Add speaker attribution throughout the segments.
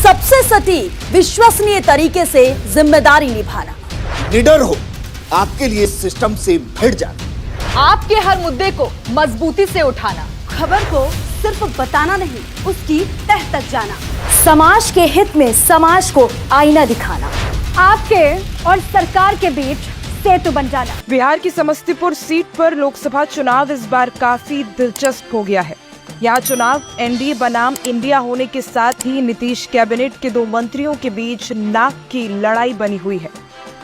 Speaker 1: सबसे सटीक विश्वसनीय तरीके से जिम्मेदारी निभाना,
Speaker 2: निडर हो, आपके लिए सिस्टम से भिड़ जाना,
Speaker 3: आपके हर मुद्दे को मजबूती से उठाना,
Speaker 1: खबर को सिर्फ बताना नहीं, उसकी तह तक जाना, समाज के हित में समाज को आईना दिखाना,
Speaker 4: आपके और सरकार के बीच सेतु बन जाना।
Speaker 5: बिहार की समस्तीपुर सीट पर लोकसभा चुनाव इस बार काफी दिलचस्प हो गया है। यहाँ चुनाव एनडीए बनाम इंडिया होने के साथ ही नीतीश कैबिनेट के 2 मंत्रियों के बीच नाक की लड़ाई बनी हुई है।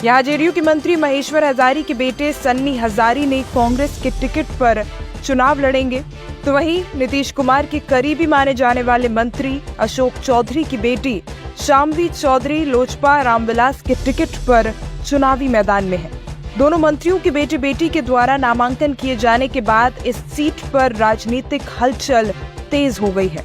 Speaker 5: यहाँ जेडीयू के मंत्री महेश्वर हजारी के बेटे सन्नी हजारी ने कांग्रेस के टिकट पर चुनाव लड़ेंगे, तो वहीं नीतीश कुमार के करीबी माने जाने वाले मंत्री अशोक चौधरी की बेटी शाम्वी चौधरी लोजपा रामविलास के टिकट पर चुनावी मैदान में है। दोनों मंत्रियों के बेटे के द्वारा नामांकन किए जाने के बाद इस सीट पर राजनीतिक हलचल तेज हो गई है।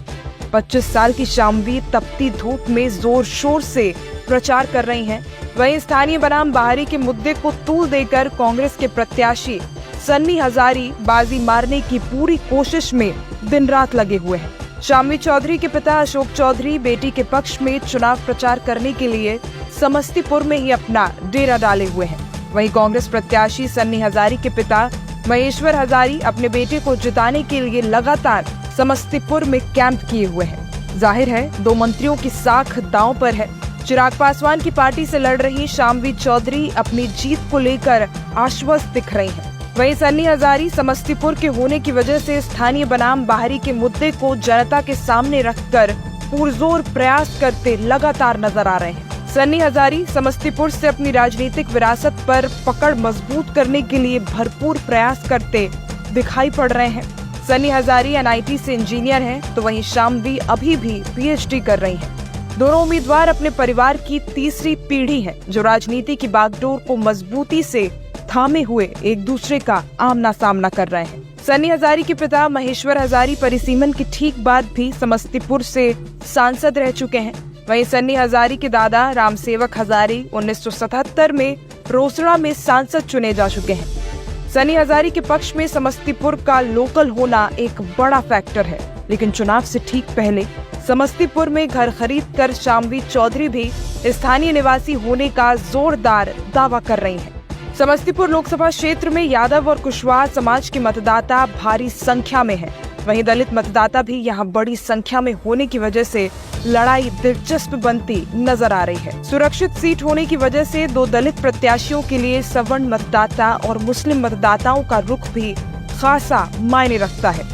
Speaker 5: 25 साल की शाम्वी तपती धूप में जोर शोर से प्रचार कर रही हैं। वहीं स्थानीय बनाम बाहरी के मुद्दे को तूल देकर कांग्रेस के प्रत्याशी सन्नी हजारी बाजी मारने की पूरी कोशिश में दिन रात लगे हुए हैं। शाम्वी चौधरी के पिता अशोक चौधरी बेटी के पक्ष में चुनाव प्रचार करने के लिए समस्तीपुर में ही अपना डेरा डाले हुए हैं। वहीं कांग्रेस प्रत्याशी सन्नी हजारी के पिता महेश्वर हजारी अपने बेटे को जिताने के लिए लगातार समस्तीपुर में कैंप किए हुए हैं। जाहिर है 2 मंत्रियों की साख दांव पर है। चिराग पासवान की पार्टी से लड़ रही शाम्वी चौधरी अपनी जीत को लेकर आश्वस्त दिख रही हैं। वहीं सन्नी हजारी समस्तीपुर के होने की वजह से स्थानीय बनाम बाहरी के मुद्दे को जनता के सामने रखकर पुरजोर प्रयास करते लगातार नजर आ रहे हैं। सन्नी हजारी समस्तीपुर से अपनी राजनीतिक विरासत पर पकड़ मजबूत करने के लिए भरपूर प्रयास करते दिखाई पड़ रहे हैं। सन्नी हजारी एनआईटी से इंजीनियर हैं, तो वहीं शाम्वी अभी भी पीएचडी कर रही हैं। दोनों उम्मीदवार अपने परिवार की तीसरी पीढ़ी हैं, जो राजनीति की बागडोर को मजबूती से थामे हुए एक दूसरे का आमना सामना कर रहे हैं। सन्नी हजारी के पिता महेश्वर हजारी परिसीमन के ठीक बाद भी समस्तीपुर से सांसद रह चुके हैं। वहीं सन्नी हजारी के दादा रामसेवक हजारी 1977 में रोसड़ा में सांसद चुने जा चुके हैं। सन्नी हजारी के पक्ष में समस्तीपुर का लोकल होना एक बड़ा फैक्टर है, लेकिन चुनाव से ठीक पहले समस्तीपुर में घर खरीद कर शाम्वी चौधरी भी स्थानीय निवासी होने का जोरदार दावा कर रही हैं। समस्तीपुर लोकसभा क्षेत्र में यादव और कुशवाहा समाज के मतदाता भारी संख्या में हैं। वहीं दलित मतदाता भी यहां बड़ी संख्या में होने की वजह से लड़ाई दिलचस्प बनती नजर आ रही है। सुरक्षित सीट होने की वजह से 2 दलित प्रत्याशियों के लिए सवर्ण मतदाता और मुस्लिम मतदाताओं का रुख भी खासा मायने रखता है।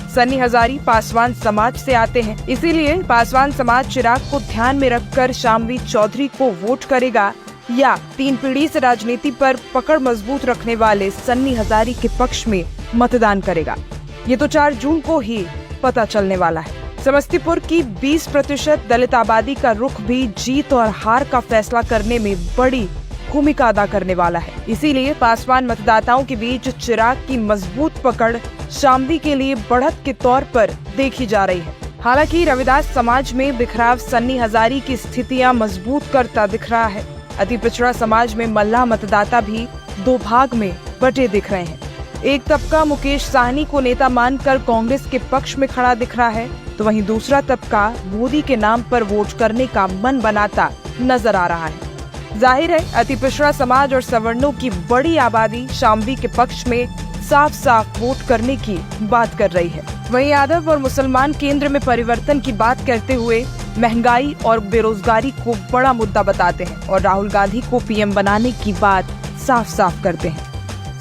Speaker 5: सन्नी हजारी पासवान समाज से आते हैं, इसीलिए पासवान समाज चिराग को ध्यान में रखकर शाम्वी चौधरी को वोट करेगा या 3 पीढ़ी से राजनीति पर पकड़ मजबूत रखने वाले सन्नी हजारी के पक्ष में मतदान करेगा। ये तो 4 जून को ही पता चलने वाला है। समस्तीपुर की 20% दलित आबादी का रुख भी जीत और हार का फैसला करने में बड़ी भूमिका अदा करने वाला है। इसीलिए पासवान मतदाताओं के बीच चिराग की मजबूत पकड़ शाम्वी के लिए बढ़त के तौर पर देखी जा रही है। हालांकि रविदास समाज में बिखराव सन्नी हजारी की स्थितियां मजबूत करता दिख रहा है। अति पिछड़ा समाज में मल्लाह मतदाता भी 2 भाग में बटे दिख रहे हैं। एक तबका मुकेश साहनी को नेता मानकर कांग्रेस के पक्ष में खड़ा दिख रहा है, तो वहीं दूसरा तबका मोदी के नाम पर वोट करने का मन बनाता नजर आ रहा है। जाहिर है अति पिछड़ा समाज और सवर्णों की बड़ी आबादी शाम्वी के पक्ष में साफ साफ वोट करने की बात कर रही है। वहीं यादव और मुसलमान केंद्र में परिवर्तन की बात करते हुए महंगाई और बेरोजगारी को बड़ा मुद्दा बताते हैं और राहुल गांधी को पीएम बनाने की बात साफ साफ करते हैं।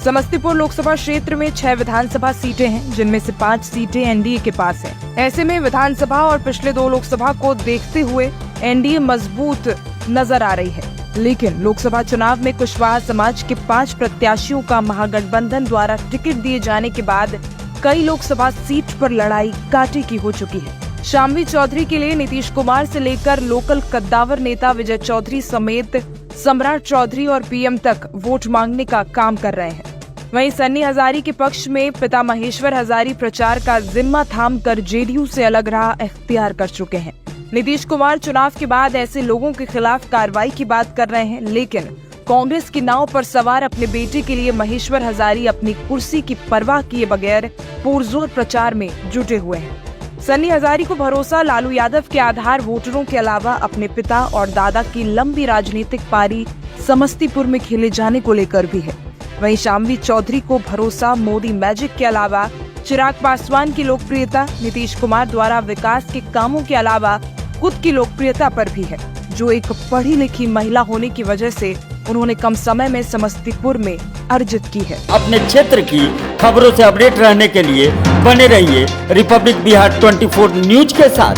Speaker 5: समस्तीपुर लोकसभा क्षेत्र में 6 विधानसभा सीटें हैं, जिनमें से 5 सीटें एनडीए के पास हैं। ऐसे में विधानसभा और पिछले 2 लोकसभा को देखते हुए एनडीए मजबूत नजर आ रही है, लेकिन लोकसभा चुनाव में कुशवाहा समाज के 5 प्रत्याशियों का महागठबंधन द्वारा टिकट दिए जाने के बाद कई लोकसभा सीट पर लड़ाई कांटे की हो चुकी है। शाम्वी चौधरी के लिए नीतीश कुमार से लेकर लोकल कद्दावर नेता विजय चौधरी समेत सम्राट चौधरी और पीएम तक वोट मांगने का काम कर रहे हैं। वहीं सन्नी हजारी के पक्ष में पिता महेश्वर हजारी प्रचार का जिम्मा थामकर जेडीयू से अलग राह इख्तियार कर चुके हैं। नीतीश कुमार चुनाव के बाद ऐसे लोगों के खिलाफ कार्रवाई की बात कर रहे हैं, लेकिन कांग्रेस की नाव पर सवार अपने बेटे के लिए महेश्वर हजारी अपनी कुर्सी की परवाह किए बगैर पुरजोर प्रचार में जुटे हुए हैं। सन्नी हजारी को भरोसा लालू यादव के आधार वोटरों के अलावा अपने पिता और दादा की लंबी राजनीतिक पारी समस्तीपुर में खेले जाने को लेकर भी है। वहीं शामवी चौधरी को भरोसा मोदी मैजिक के अलावा चिराग पासवान की लोकप्रियता, नीतीश कुमार द्वारा विकास के कामों के अलावा खुद की लोकप्रियता पर भी है, जो एक पढ़ी लिखी महिला होने की वजह से उन्होंने कम समय में समस्तीपुर में अर्जित की है।
Speaker 6: अपने क्षेत्र की खबरों से अपडेट रहने के लिए बने रहिए रिपब्लिक बिहार 24 न्यूज के साथ।